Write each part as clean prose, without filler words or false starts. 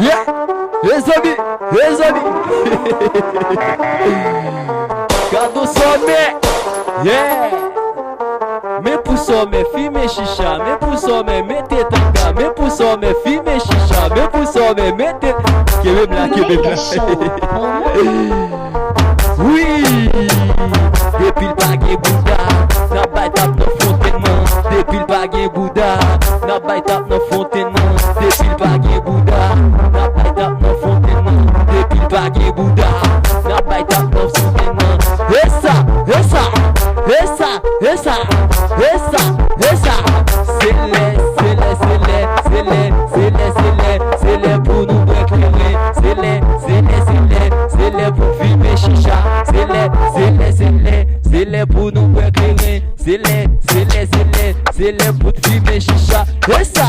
Yeah, les amis. Quand on sommet, yeah. Mais pour sommet, filmer chicha. Mais pour sommet, mettez tanga. Mais pour sommet, filmer chicha. Mais pour sommet, mettez. Oui. Depuis le baguette Bouddha, n'a pas tape dans fontaine. Depuis le baguette Bouddha, n'a pas tape dans fontaine. Depuis le baguette Bouddha, n'a pas tape dans fontaine. Depuis le baguette Bouddha, n'a pas tape dans fontaine. Et ça, c'est les pour nous éclairer. C'est les pour filmer chicha. C'est les pour nous éclairer. C'est les pour filmer chicha. Et ça.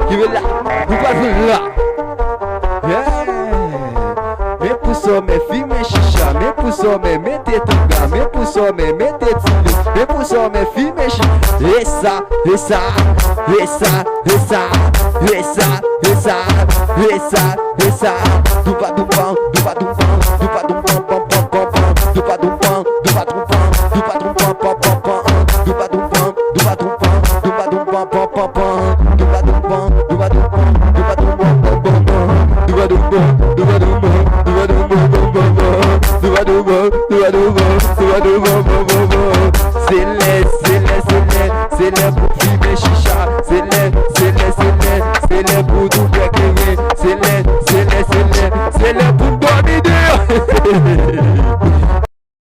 Kibilla. Pourquoi là? Mais pour sommet, filmer chicha. Mais pour sommet, mettez tanga. Mais pour sommet, mettez tili. Mais pour sommet, filmer chicha. Et ça. Douba douban. C'est les